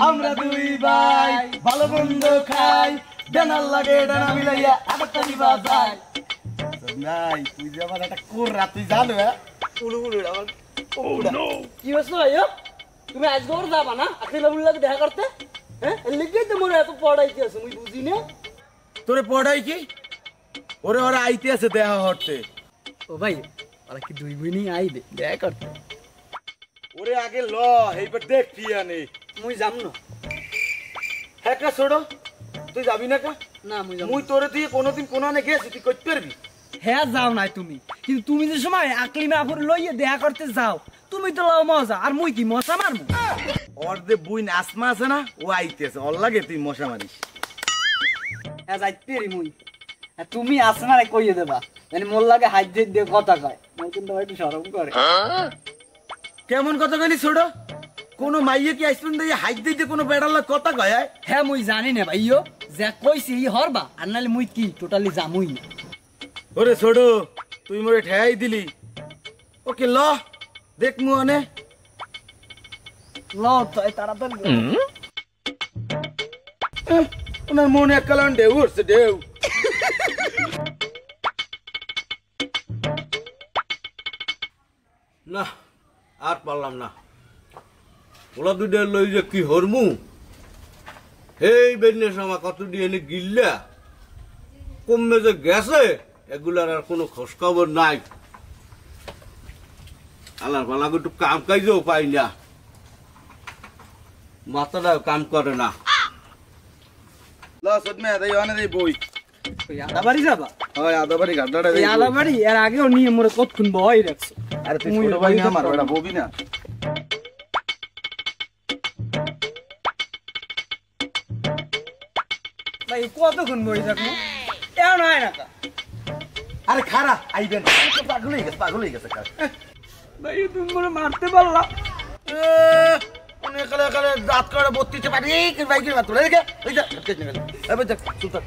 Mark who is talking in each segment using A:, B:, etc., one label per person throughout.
A: আমরা দুই ভাই ভালো মন্দ খাই ডানার লাগে ডানা মিলাইয়া আটটা দিবা যায় নাই তুই যে আমার একটা কোররা তুই জানো উড়ু উড়ু আমার
B: কি হচ্ছে ভাই তুমি আজ দৌড় যাবা না আকিলা বুল্লাকে দেখা করতে হ্যাঁ লিখেই তো মোরে এত পড়াইতে আছে মুই বুঝি না
A: তোরে পড়াই কি ওরে ওরা আইতে আছে দেখা হচ্ছে
B: ও ভাই ওরা কি দুই বোনই আইবে দেখা করতে
A: ওরে আগে ল এইবার দেখ কি আনে
B: মুই যাম না
A: হ্যাঁ কা ছোড়ো তুই যাবি না কা
B: না মুই যাম
A: মুই তোরে দিয়ে কোনোদিন কোনানে গেছি তুই করতে পারবি
B: হ্যাঁ যাও নাই তুমি কিন্তু তুমি যে সময় আকলিমা আপুর লইয়ে দেখা করতে যাও তুমি তো লাও মজা আর মুই কি মশা মারমু
A: ওর যে বুইন আসমা আছে না ও আইতেছে ওর লাগে তুই মশা মারিস
B: হ্যাঁ যাইতে পারি মুই আর তুমি আসমারে কইয়ে দেবা মানে মোর লাগে হাত দিয়ে কথা কয় মুই কিন্তু একটু শরম করে
A: কেমন কথা কইলি ছোড়ো কোনো মাইয়ে কি আইসপেন দিয়ে হাইট দিতে কোনো বেড়াল কথা কয়
B: হ্যাঁ মুই জানি না ভাইও যা কইছি ই হরবা আর নালে মুই কি টোটালি জামুই না
A: ওরে ছোড়ো তুই মোরে ঠেয়াই দিলি ওকে ল দেখ মু অনে
B: ল তো তাড়াতাড়ি
A: ওনার মনে এক কালান ঢেউ উঠছে ঢেউ না আর পারলাম না ওলা দুইটা লই যে কি হরমু এই বেনে সময় কত দিয়ে এনে গিল্লা কমে যে গেছে এগুলার আর কোনো খোঁজ খবর নাই আলার পালা একটু কাম কাজও পাই না মাথাটা কাম করে না বই
B: আদাবাড়ি যাবা
A: হয় আদাবাড়ি ঘাটটা
B: এই আদাবাড়ি এর আগেও নিয়ে মোরে কতক্ষণ বই রাখছো
A: আরে তুই ছোট ভাই না আমার ওটা ববি না
B: ভাই কতক্ষণ বই রাখবো এও নয় না
A: আরে খারা আইবেন পাগল হয়ে গেছে
B: ভাই তুমি মোরে মারতে পারলা
A: অনেক কালে কালে দাঁত করে বত্রিশে পারি বাইকের মাত্র রেখে ওই যা এবার দেখ সুলতান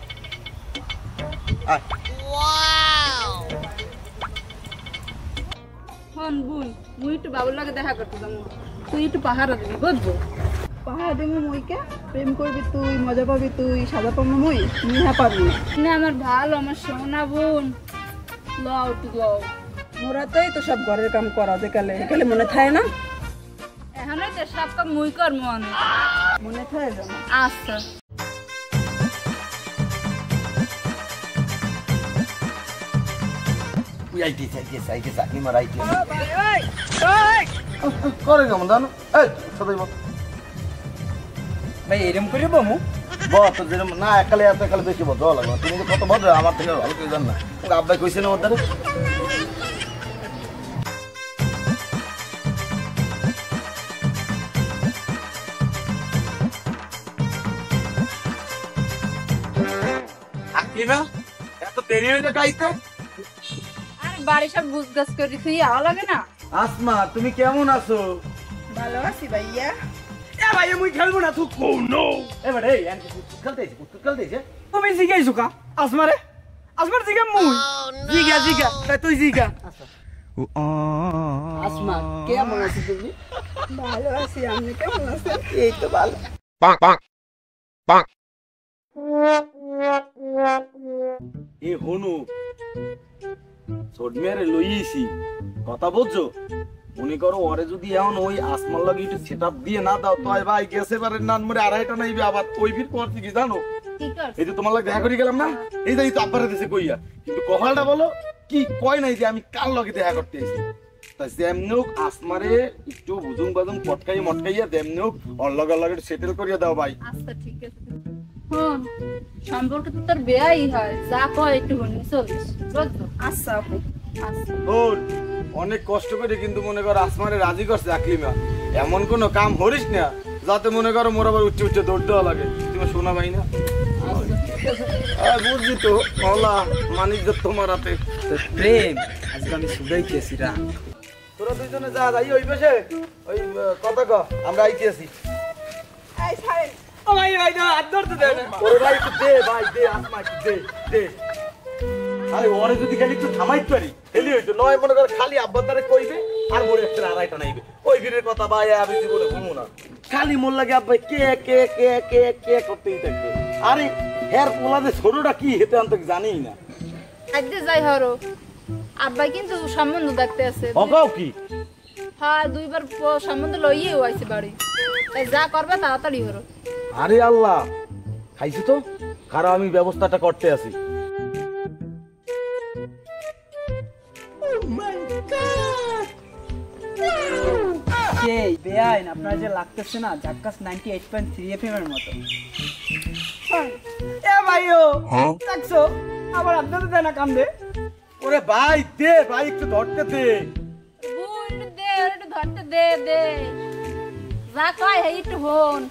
C: হন বুন মুই একটু বাবুর লাগে দেখা করতে যাবো তুই একটু পাহারা দিবি বুঝবো পাহারা দেবো মুইকে প্রেম করবি তুই মজা পাবি তুই সাজা পাবো মুই নিহা পাবি না আমার ভালো আমার সোনা বোন লও তুই লও মোরাতেই তো সব ঘরের কাম করা দেখালে এখানে মনে থাকে না এখন তো সব কাম মুই কর মনে থাকে যেন আচ্ছা
A: করে কেমন জানো এই সবাই বল
B: ভাই এরকম করে বমু
A: বল তো যেরকম না একালে এত একালে বেশি বল জল লাগবে তুমি তো কত ভদ্র আমার থেকে ভালো করে জান না আব্বাই কইছে না ওদের এত দেরি হয়ে যাইতে
C: আরে বাড়ি সব গুছগাছ করে তুই আওয়া লাগে না
A: আসমা তুমি কেমন আছো
C: ভালো আছি ভাইয়া
B: এ ভাই মুই খেলবো না তুই ও নো
A: এবারে এই আনকে খেলতেছে
B: তুমি জিগাইছো কা আসমারে আসমার জিগা মুই জিগা তাই তুই জিগা আসমা কেমন আছিস তুমি
C: ভালো আছি আপনি কেমন আছেন এই তো ভালো
A: এ হনু ছোটমেয়ারে লইয়েছি কথা বলছো মনে করো ওরে যদি এখন ওই আসমার লাগে একটু সেটআপ দিয়ে না দাও তো ভাই গেছে বারে নান মরে আড়াইটা নাইবে আবার ওই ফির করতে কি জানো এই যে তোমার লাগে দেখা করে গেলাম না এই যে তো আব্বারে দিছে কইয়া কিন্তু কথাটা বলো কি কয় নাই যে আমি কার লগে দেখা করতে আইছি তাই যেমনি হোক আসমারে একটু বুজুং বাজুং মটকাইয়া যেমনি হোক ওর লগে সেটেল করিয়া দাও ভাই
C: আচ্ছা ঠিক আছে হন সম্পর্কে তো তোর বেয়াই হয় যা কয় একটু হনি চলিস বুঝছো আচ্ছা আপু আচ্ছা
A: ওর অনেক কষ্ট করে কিন্তু মনে করো আসমারে রাজি করছে আকলিমা এমন কোন কাম করিস না যাতে মনে করো মোর আবার উচ্চ দৌড় দেওয়া লাগে তুমি শোনা ভাই না বুঝছি তো মহলা মানিক তোমার হাতে
B: প্রেম আজকে আমি শুধাইতেছি রা
A: তোরা দুইজনে যা যাই ওই পাশে ওই কথা ক আমরা আইতেছি
C: এই ছাড়েন
B: ও ভাই না হাত ধরতে দে না
A: ওরে ভাই একটু দে ভাই দে আসমা একটু দে আরে ওরে যদি খালি একটু থামাইতে পারি হেলি হইতো নয় মনে করে খালি আব্বার দ্বারে কইবে আর মোর একটা আড়াইটা নাইবে ওই বীরের কথা ভাই আমি জীবনে ভুলবো না খালি মোর লাগে আব্বা কে কে কে কে কে করতেই থাকবে আরে হের পোলাদের ছোটটা কি হেতে আমি তো জানিই না
C: আজকে যাই হরো আব্বাই কিন্তু সম্বন্ধ দেখতে আছে
A: অগাও কি
C: হ্যাঁ 2 বার সম্বন্ধ লইয়েও আইছে বাড়ি তাই যা করবে তাড়াতাড়ি হরো
A: আরে আল্লাহ খাইছি তো কারণ আমি ব্যবস্থাটা করতে আছি
B: সেই বেআইন আপনার যে লাগতেছে না জাক্কাস 98.3 এফএম এর মতো এ ভাইও দেখছো আবার আপনাদের দেনা কাম দে
A: ওরে ভাই দে ভাই একটু ধরতে দে
C: একটু ধরতে দে দে যা কয় হে একটু হন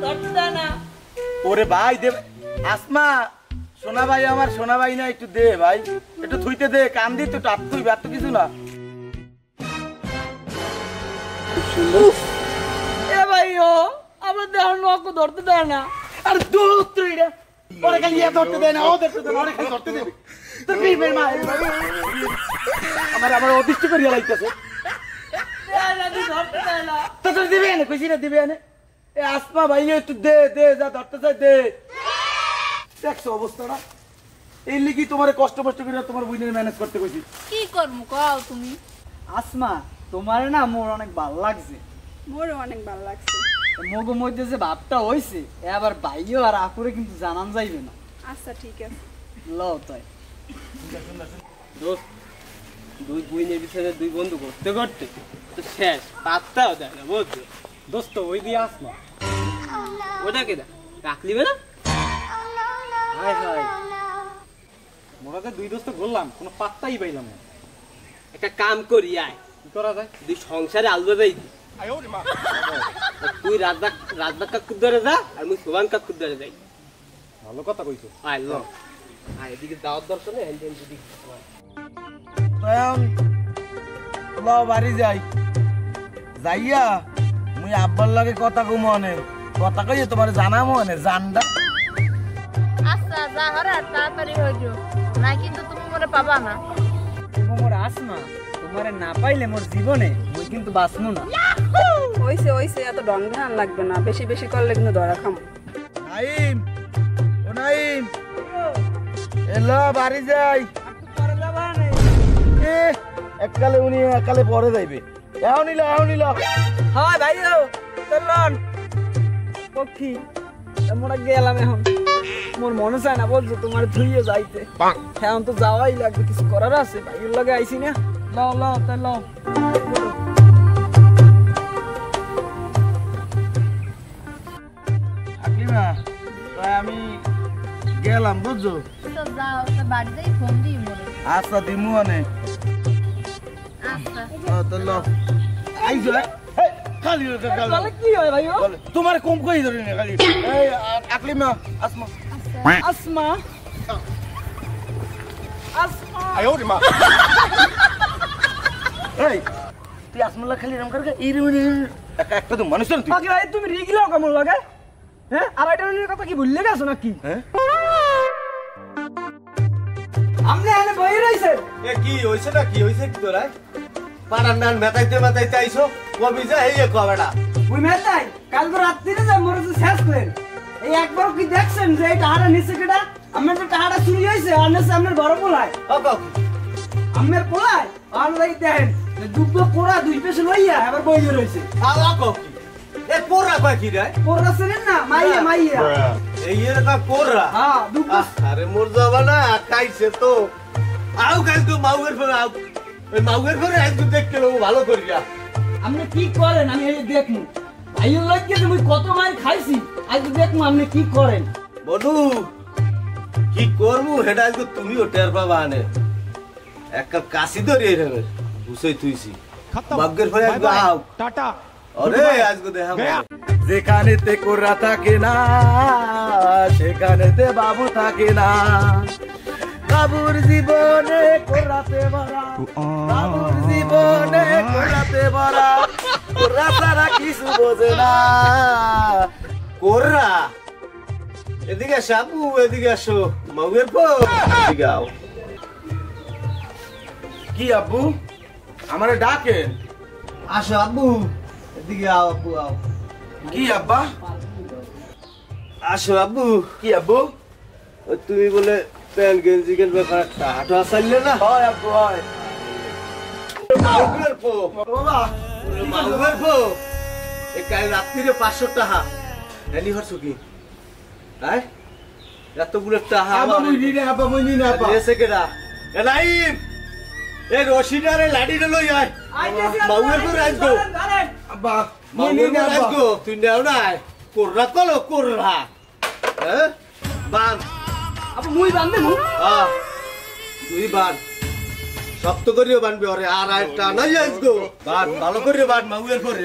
C: ধরতে না
A: ওরে ভাই দে আসমা সোনা ভাই আমার সোনা ভাই না একটু দে ভাই একটু থুইতে দে কান দি তো টাপ তুই ব্যর্থ কিছু না
B: এ ভাইও আমরা দেহ নক ধরতে দেয় না
A: আর দূর তুই রে ওরে খালি ইয়া ধরতে দে না ও ধরতে দে ওরে খালি ধরতে দে তোর বীর মা আমার অদৃষ্ট করিয়া লাইতেছে তো তুই দিবি না কইছি না দিবি না এ আসমা ভাই একটু দে দে যা ধরতে চাই দে দেখছো অবস্থাটা এই লিগি তোমার কষ্ট করে তোমার বুইনের ম্যানেজ করতে কইছি
C: কি করমু কও তুমি
B: আসমা তোমার না মোর অনেক ভালো লাগছে
C: মোরও অনেক ভালো লাগছে
B: মগো মধ্যে যে ভাবটা হইছে এ আবার ভাইও আর আপুরে কিন্তু জানান যাইবে না
C: আচ্ছা ঠিক আছে
B: লও তাই
D: দোস্ত দুই বুইনের পিছনে দুই বন্ধু করতে করতে তো শেষ পাত্তাও দেয় না বুঝছো
B: দোস্ত ওই দিয়ে আসমা
D: ওটা কেটা রাখলিবে না
B: হাই হাই মোরা তো দুই দোস্ত ঘুরলাম কোনো পাত্তাই পাইলাম না
D: একটা কাম করি আয়
B: কি করা যায়
D: তুই সংসারে আলবা যাই তুই রাজদা কাকুর ধরে যা আর মুই সোবান কাকুর ধরে যাই
B: ভালো কথা কইছো
D: আয় ল আয় এদিকে দাওয়াত দর্শনে হ্যান্ড দিদি
A: বাড়ি যাই যাইয়া মুই আব্বার লাগে কথা কম অনেক কথা কইয়ে তোমার জানামো অনেক জানডা
C: আচ্ছা যা হরে আর তাড়াতাড়ি হইজো না কিন্তু তুমি মনে পাবা না
B: মোর আসমা তোমারে না পাইলে মোর জীবনে মুই কিন্তু বাঁচমু না
C: ওইসে এত ডং ধান লাগবে না বেশি বেশি করলে কিন্তু ধরা খামো
A: নাইম ও নাইম এলো বাড়ি যাই এ এককালে উনি এককালে পরে যাইবে এও নিল
B: হয় ভাইও চলন পক্ষী মোরা গেলাম এখন মোর মনে চায় না বলছো তোমার ধুইয়ে যাইতে এখন তো যাওয়াই লাগবে কিছু করার আছে ভাইয়ের লগে আইছি না লও লও তাই লও
A: আকলিমা তাই আমি গেলাম বুঝছো
C: তো যাও তো বাড়িতেই ফোন দিই মরে
A: আচ্ছা দিমু অনেক
C: আচ্ছা
A: তো লো আইছো খালি
B: তাহলে কি হয় ভাইও
A: তোমার কম কই ধরে না খালি এই আকলিমা আসমা
B: আসমা আসমা
A: এই তুই আসমাল্লা খালি এরকম করে এই রে একটা তো মানুষ না তুই
B: আগে ভাই তুমি রিগি লাও কেমন লাগে হ্যাঁ আর এটা নিয়ে কথা কি ভুললে গেছো নাকি
A: হ্যাঁ
B: আমনে এনে বই রইছে
E: এ কি হইছে না কি হইছে কি তোরা পাড়ার নান মেতাইতে আইছো কবি যা এই কবেটা
B: ওই মেতাই কাল তো রাত্রিরে যা মরে তো শেষ করেন এই একবার কি দেখছেন যে এই টাহাটা নিচে কেটা আমার তো টাহাটা চুরি হইছে অনেক সামনের বড় পোলায়
E: বাবা
B: আমের পোলায় আর লাগি দেখেন দুটো পোড়া দুই পেছে লইয়া এবার বই রইছে
E: আলা কি এ পোরা কয় কি রে
B: পোড়া ছিলেন না মাইয়া
E: এই এর কা পোরা
B: হ্যাঁ দুটো
E: আরে মোর যাবানা খাইছে তো আউ গাইস গো মাউয়ের ফরে আউ এই মাউয়ের ফরে আজকে দেখতে লো ভালো করিয়া
B: আপনি কি করেন আমি এই দেখমু ভাইয়ের লাগে তুমি কত মার খাইছি আজ দেখমু আপনি কি করেন
E: বনু কি করবো হেডা আজকে তুমিও টের পাবা আনে এক কাপ কাশি ধরে রে বুঝই তুইছি ভাগ্যের ফরে আজকে আউ টাটা আরে আজকে দেখা
A: যেখানেতে কোরা থাকে না সেখানেতে বাবু থাকে না বাবুর জীবনে কোরাতে ভরা বাবুর জীবনে কোরাতে ভরা কোরা সারা কিছু বোঝে না
E: কোররা এদিকে সাপু এদিকে আসো মাউয়ের পর এদিকে আও
A: কি আব্বু আমারে ডাকেন।
E: আসো আব্বু, এদিকে আও আব্বু, আও।
A: কি আব্বা?
E: আসো আব্বু।
A: কি আব্বু?
E: ওই তুমি বলে প্যান্ট গেঞ্জি কিনবে একটা হাঁটো আসাইলে না?
A: হয় আব্বু হয়।
E: মাউগের পো,
A: বাবা
E: মাউগের পো। এই কাল রাত্রিরে 500 টাকা এলি হরছো কি? হ্যাঁ, এতগুলো টাকা
A: আব্বা মুই নিনে আব্বা মুই নিনে আব্বা।
E: এসে কেডা? এ নাইম, এই রশিদারে লাড়িটা লই আয়। মাউগের পো রাজগো,
A: আব্বা মুই
E: মাউগের
A: নিনে
E: পো
A: আব্বা।
E: রাজগো। তুই নেও নাই, কোররা কলো কোররা। হ্যাঁ, বান।
B: আপু মুই বান্ধে মু
E: হ্যাঁ, তুই বান। শক্ত করিও বানবি ওরে, আর একটা নাই আজগো। বান, ভালো করিও বান মাউয়ের পরে।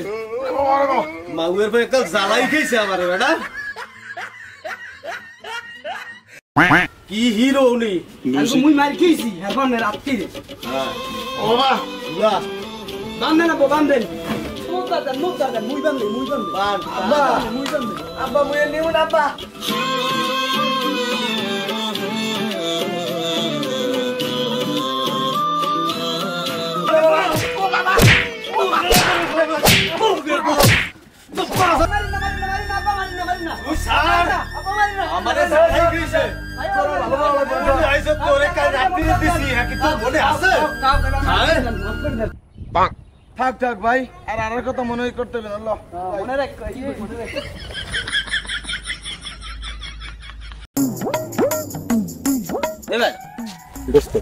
E: মাউয়ের পরে কাল জ্বালাই খেয়েছে আমার বেটা। কি হিরো উনি।
B: আঙ্কু মুই মার খেয়েছি হেরবান রাত্রি
E: হ্যাঁ,
A: বাবা
E: না,
B: বান্ধে না বো বান্ধে মুখ দাদা মুই বান্ধে
E: বান,
B: আব্বা মুই বান্ধে আব্বা মুই নিউ না আব্বা
E: তুই ছাড়। আমারে জ্বালাই খেয়েছে। তুই আইছো তোরে কাল রাত্রিরে দিছি, হ্যাঁ, কি তোর মনে আছে?
A: থাক থাক ভাই, আর আনার কথা মনে করতে হবে না।
B: মনে রাখ মনে রাখ
D: এবার দোস্ত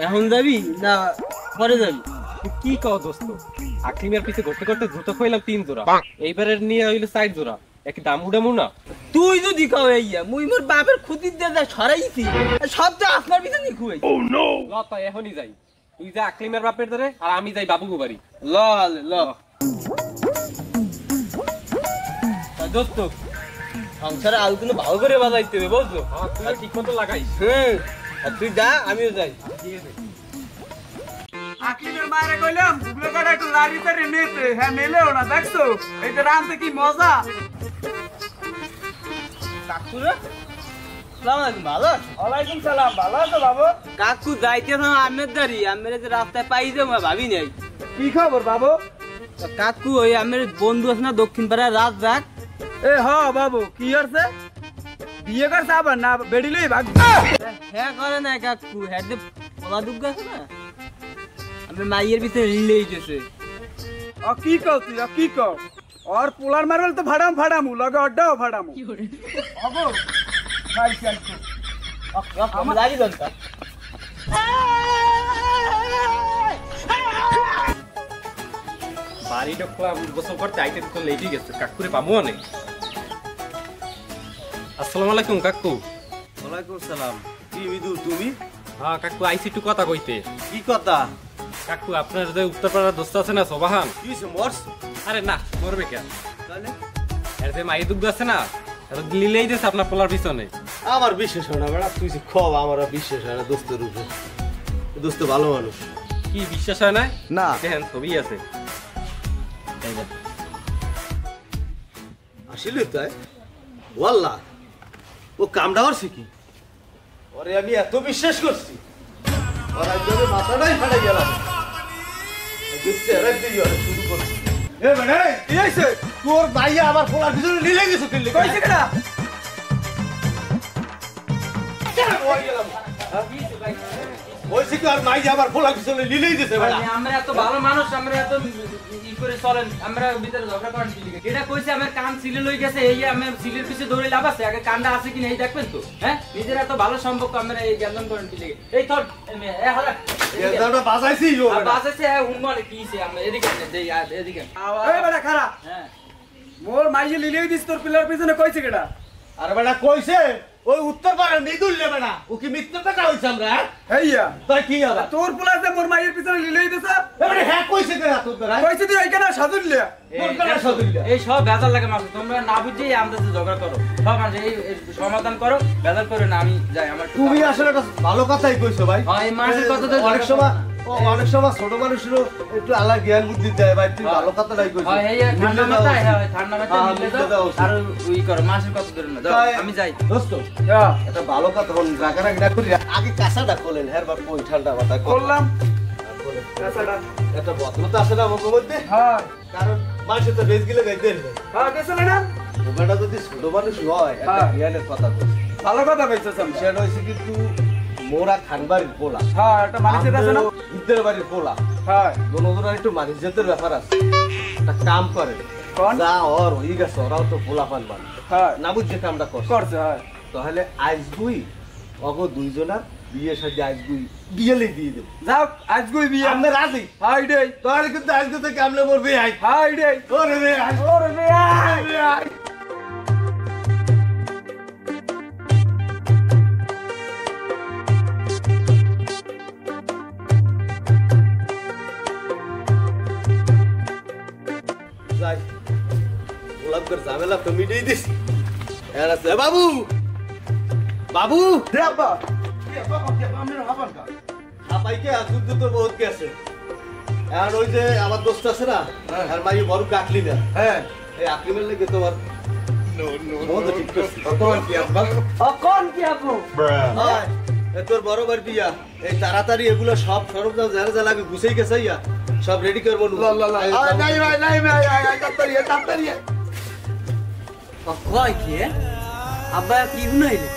D: এখন যাবি না পরে যাবি?
F: কি কও দোস্ত, আকলিমের পিছে ঘুরতে ঘুরতে জুতো খইলাম 3 জোড়া, এইবারের নিয়ে হইলো 4 জোড়া। এক দাম উড়ামু না?
D: তুই যদি খাও এইয়া মুই মোর বাপের খুদির দিয়ে সরাইছি, সব তো আপনার পিছনে খুয়াই।
F: ল তো এখনই যাই, তুই যা আকলিমের বাপের ধরে, আর আমি যাই বাবু বাড়ি।
D: ল ল দোস্ত, সংসারে আলু কিন্তু ভালো করে বাজাইতে হবে বুঝলো?
F: হ্যাঁ, তুই ঠিক মতো লাগাই।
D: হুম, আর তুই যা আমিও যাই।
B: আকিলের মায়ের কইলাম গুগলে কাটা একটু লাড়িতে রে নেতে হ্যাঁ মেলেও না দেখছো এইটা রানতে কি মজা
D: কাকুরা আসসালামু আলাইকুম, ভালো আছো?
B: ওয়ালাইকুম সালাম ভালো আছো বাবু
D: কাকু যাইতে আমের দাঁড়ি আমের যে রাস্তায় পাই যাবো ভাবি নাই।
B: কি খবর বাবু
D: কাকু ওই আমের বন্ধু আছে না দক্ষিণ পাড়ায় রাত যাক।
B: এ হ বাবু কি হচ্ছে বিয়ে করছে আবার না বেড়িলেই ভাগ
D: হ্যাঁ করে না কাকু, হ্যাঁ যে পলা দুগ্গ আছে না আমি মাইয়ের ভিতরে রিলেই গেছে।
B: ও কি কও তুই কি কও और পোলার মারবেল তো ফাড়ামু লগে অড্ডাও ফাড়ামু অগো ভাই চল
D: আমার লাগি দন্তা
F: বাড়ি ঢুকলাম, গোসল করতে আইতে তো লেটই গেছে, কাকুরে পাবো অনেক। আসসালামু আলাইকুম কাকু।
E: ওয়ালাইকুম সালাম। কি বিদু তুমি?
F: হ্যাঁ কাকু, আইসি একটু কথা কইতে।
E: কি কথা?
F: কাকু আপনার যে উত্তরপাড়ার দোস্ত আছে না সোবাহান,
E: কি হইছে মরস?
F: আরে না মরবে কেন,
E: তাহলে
F: এর যে মাই দুগ্গ আছে না লিলেই দিয়েছে আপনার পোলার পিছনে।
E: আমার বিশ্বাস হয় না বেটা, তুই যে খব আমার বিশ্বাস হয় না দোস্তের উপরে। দোস্ত ভালো মানুষ।
F: কি বিশ্বাস হয় না?
E: না।
F: দেখেন ছবি আছে। এই যে।
E: আসলে তাই ওয়াল্লাহ ও কামটা করছে কি? ওরে আমি এত বিশ্বাস করছি, ওর একদম মাথাটাই ফাটে গেলাম। শুরু করছি। এ বেটা কি হইছে? তোর ভাইয়া আমার পোলার পিছনে নিলে গেছে কিনলে
B: কইছে কেডা
E: বলছি কি আর মাইয়া আমার পোলার পিছনে নিলেই দিছে বেটা।
D: আমরা এত ভালো মানুষ, আমরা এত ই করে চলেন, আমরা ভিতরে ঝগড়া করেন কি লিগে? এটা কইছে আমার কান সিলে লই গেছে, এই আমার সিলের পিছে দৌড়ে লাভ আছে? আগে কানটা আছে কিনা এই দেখবেন তো। হ্যাঁ, নিজের এত ভালো সম্পর্ক আমরা এই জ্ঞান করেন কি লিগে? এই তোর এ হালা
E: এদাটা বাজাইছি ও বেটা।
D: বাসেছে উন্মনে কি সে আমরা এদিকে দেই আর এদিকে।
B: এই বেটা খারা
D: হ্যাঁ,
B: মোর মাইয়ে লিলেই দিস তোর পিলার পিছনে কইছে কেডা
E: আর বেটা কইছে ওই উত্তর পাড়া মৃদুল লে বেটা, ও কি মিথ্যা কথা কইছে আমরা?
B: হেইয়া
E: তাই কি আবার?
B: তোর পোলার যে মোর মাইয়ের পিছনে লিলেই দিছে
E: এবারে হ্যাঁ কইছে কে তোর বেটা?
B: কইছে তুই এইখানে সাজুল্লিয়া
E: তোর বেটা সদিল্লা।
D: এই সব বেজাল লাগে মাছ, তোমরা না বুঝেই আমাদের সাথে ঝগড়া করো। সব মানুষ এই সমাধান করো, বেজাল করো না। আমি যাই আমার একটু
E: তুমি
D: কাজ আছে।
E: আসলে একটা ভালো কথাই কইছো ভাই।
D: হ্যাঁ, এই মানুষের কথা তো
E: অনেক সময় অনেক সময় ছোট মানুষেরও একটু আলাদা জ্ঞান বুদ্ধি দেয় ভাই, তুমি ভালো কথাটাই কইছো।
D: হ্যাঁ, এই ঠান্ডা মাথায়, হ্যাঁ ঠান্ডা মাথায়
E: হ্যাঁ,
D: নিলে
E: নিতে
D: দাও,
E: দাও।
D: আর ওই করো মানুষের কথা ধরে না। দাও,
E: তাই
D: আমি যাই।
E: দোস্ত একটা ভালো কথা বল, রাগারাগি না করি, আগে কাঁচাটা করলেন হ্যাঁ বাপ, ওই ঠান্ডা মাথায়
B: করলাম
E: বলে
B: কাঁচাটা
E: একটা বদলতা আছে না আমাদের মধ্যে
B: হ্যাঁ
E: কারণ মানুষের তো বেশ গেলে গাইতে
B: হ্যাঁ গেছিলে না
E: ওটা যদি ছোট মানুষ হয় একটা
B: হ্যাঁ।
E: জ্ঞানের কথা বলছি
B: ভালো কথা বলছো সামনে
E: সেটা হয়েছে কিন্তু মোরা খানবাড়ির পোলা
B: হ্যাঁ একটা মানুষ আছে না
E: ঈদের বাড়ির পোলা
B: হ্যাঁ
E: দোনোজনের একটু মানিজ্যতের ব্যাপার আছে একটা কাম করে
B: কোন
E: যা ওর হয়ে গেছে ওরাও তো পোলা পান মানুষ
B: হ্যাঁ
E: না বুঝছে কামটা করছে
B: করছে হ্যাঁ
E: তাহলে আজ দুই অগ দুইজনার বিয়ে সাথে আজ দুই বিয়েলেই দিয়ে দেব
B: যাও আজকে বিয়ে
E: আমরা রাজি
B: হাই ডে
E: তাহলে কিন্তু আজকে থেকে আমরা মোর বিয়ে আই
B: হাই ডে
E: ওরে বিয়ে আই
B: ওরে ভাই
E: যাই গোলাপ করে ঝামেলা তো মিটেই দিস এরা আছে বাবু বাবু
A: দে আব্বা কি আব্বা কি আব্বা আমি হাবান কা
E: আপাইকে যুদ্ধ তো বহুত গেছে আর ওই যে আমার দোস্ত আছে না আর মাই বড় কাটলি না
A: হ্যাঁ
E: এই আকলিমের লেগে তোমার বহুত ঠিক করছি
A: তখন কি আব্বা
B: কোন কি আপু
E: হয় এ তোর বড়বার বিয়া এই তাড়াতাড়ি এগুলো সব সরঞ্জাম যারা যা লাগে গুছাই গেছে ইয়া সব রেডি করবো
A: লা লা লা নাই ভাই নাই ভাই তাড়াতাড়ি
B: কয় কি আব্বা কি শুনাইলে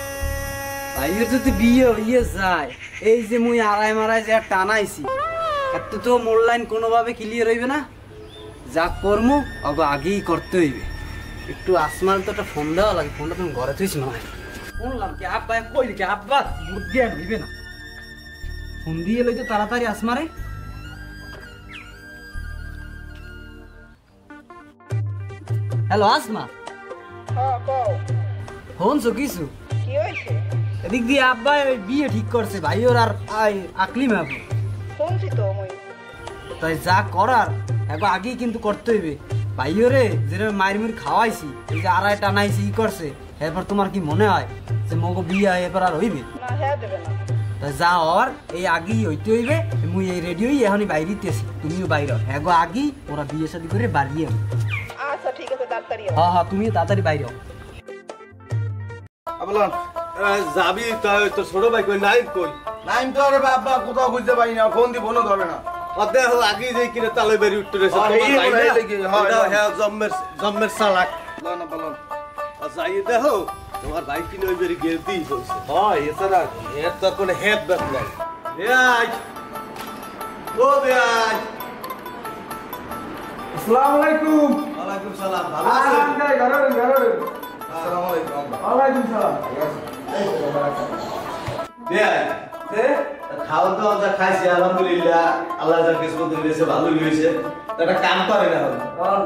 B: ভাইয়ের যদি বিয়ে হইয়ে যায় এই যে মুই আড়াই মারাই যে টানাইছি এত তো মোর লাইন কোনোভাবে ক্লিয়ার হইবে না যা কর্ম আগেই করতে হইবে একটু আসমান তো একটা ফোন দেওয়া লাগে ফোনটা তুমি ঘরে থইছি না শুনলাম কি আব্বা কইলি কি আব্বা বুদ্ধি আর হইবে না ফোন দিয়ে লইতে তাড়াতাড়ি আসমারে হ্যালো আসমা
C: হ্যাঁ কও
B: শুনছো কিছু
C: কি হইছে
B: এদিক দিয়ে আব্বা ওই বিয়ে ঠিক করছে ভাই ওর আর আকলিম আবু
C: শুনছি তো মই
B: তাই যা করার একবার আগেই কিন্তু করতে হইবে ভাই ওরে যেরকম মায়ের মুড়ি খাওয়াইছি এই যে আড়াই টানাইছি ই করছে এরপর তোমার কি মনে হয় যে মগো বিয়ে এবার আর হইবে
C: না হ্যাঁ দেবে না
B: তাই যা হওয়ার এই আগেই হইতে হইবে মুই এই রেডিওই এখনই বাইরিতেছি তুমিও বাইরে এগো আগেই ওরা বিয়ে শাদি করে বাড়িয়ে
C: আচ্ছা ঠিক আছে তাড়াতাড়ি
B: হ্যাঁ হ্যাঁ তুমিও তাড়াতাড়ি বাইরে
A: আবলান
E: যাবি তাই তোর ছোট ভাই কই নাই কই
A: নাইম তো আরে আব্বা কোথাও বুঝতে পারি না ফোন দি ফোনও ধরে না
E: দেহ আগে যে কিনে তালে বেরি উঠতে রয়েছে
A: আর এই বলে দেখি, হয়, হয়।
E: হ্যাঁ জম্মের সালাক
A: লা না বলন
E: যাই দেহ তোমার ভাই কিনে ওই বেরি গেল দিই কইছে
A: হয় এছাড়া
E: এর তো কোনো হেড ব্যাপ নাই বেয়াই ও বেয়াই
B: আসসালামু আলাইকুম
E: ওয়ালাইকুম সালাম ভালো আছেন
A: আসসালামু আলাইকুম আব্বা
B: ওয়ালাইকুম সালাম
E: বেয়াই খাওয়া দাওয়া যা খাইছি আলহামদুলিল্লাহ আল্লাহ যা কিছু দিয়েছে ভালোই হয়েছে একটা কাম করে না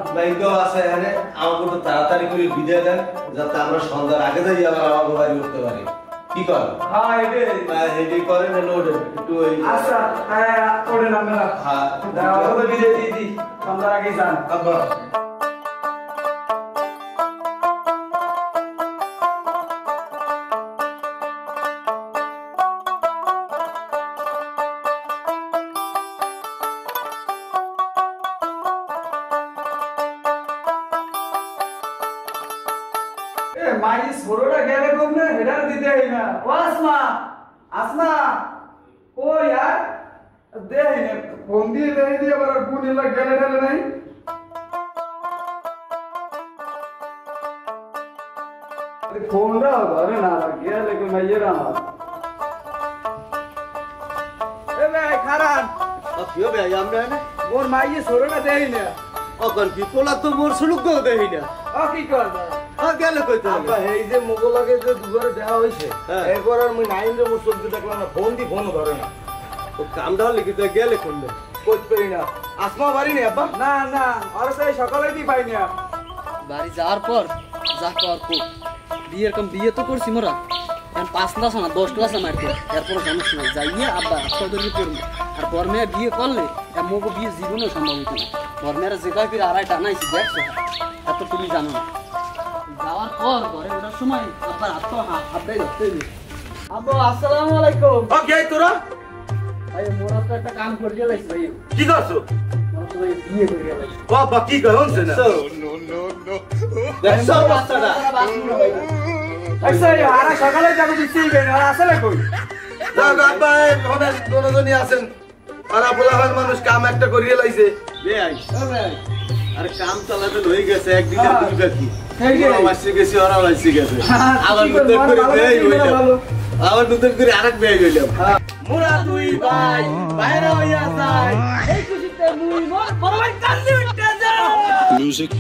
E: ভাইকেও আছে এখানে আমাকে তো তাড়াতাড়ি করে বিদায় দেন যাতে আমরা সন্ধ্যার আগে যাই আবার আমাকে বাড়ি উঠতে পারি কি কর
B: হ্যাঁ
E: এটাই করেন না ওঠেন একটু ওই
B: আচ্ছা ওরে আমরা
E: হ্যাঁ
B: আমাদের বিয়ে দিয়ে দিই সন্ধ্যার আগেই যান
A: আব্বা
B: মাইস বড়টা গেলে কম না হেডার দিতে হই না ও আসমা আসমা ও यार দেই না ফোন দিয়ে দেই দিয়ে আবার গুনে লাগ গেলে ঢালে নাই ফোনটা ধরে না গেলে কো মাইয়েরা আমার এ ভাই খারান
E: কি হবে আমরা না
B: মোর মাইয়ে সরোটা দেই না
E: অকন কি পোলা তো মোর সুলুক গো দেই না
B: ও কি করবা
E: গেলে কইতে
A: আব্বা এই যে মোগলাকে যে দুবারে দেওয়া হয়েছে
E: হ্যাঁ।
A: এরপর আর মুই নাইন রে মোর চোখে দেখলাম না ফোন দি ফোনও ধরে না
E: ও কামটা লিখি তো গেলে করলে
A: করতে পারি না আসমা বাড়ি নেই আব্বা
B: না না আর সেই সকালে দি পাই না
G: বাড়ি যাওয়ার পর যা কর কো বিয়ের কম বিয়ে তো করছি মোরা এখন 5 ক্লাস না 10 ক্লাসে মারতে এরপর সমস্যা নাই যাইয়ে আব্বা আত্মদর্জি করবো আর পর মেয়ে বিয়ে করলে মোগো বিয়ে জীবনেও সম্ভব হতো না পর মেয়েরা যে কয় ফিরে আড়াই টানাইছি দেখছো এত তুমি জানো না যাওয়ার পর ঘরে ওঠার সময় আব্বার হাতটাই ধরতে হইবে আব্বু আসসালামু আলাইকুম
A: ও কে তোরা
G: ভাই মোরা তো একটা কাম করে গেলাইছি ভাই
A: কি করছো
G: মোরা তো ভাই বিয়ে করে গেলাইছি
A: ও আব্বা কি কয় হচ্ছে না
E: দেখছো বাচ্চাটা
B: আচ্ছা আর সকালে যাবো দিতেই বেন আর আসলে কই
A: যাক আব্বা এই হবে দোনোজনই আছেন
E: পাড়া পোলাহার মানুষ কাম একটা করিয়ে লাইছে বেআই আরে কাম চালাতে হয়ে গেছে একদিকে দুই বাকি ওরা মাসি গেছে ওরা মাসি গেছে আবার নতুন করে বেআই হইলাম আবার নতুন করে আরেক বেআই হইলাম মোরা দুই ভাই বাইরে হইয়া যায়
B: এই খুশিতে মুই মোর বড় ভাই কান্দি উঠতে যায়
H: Music.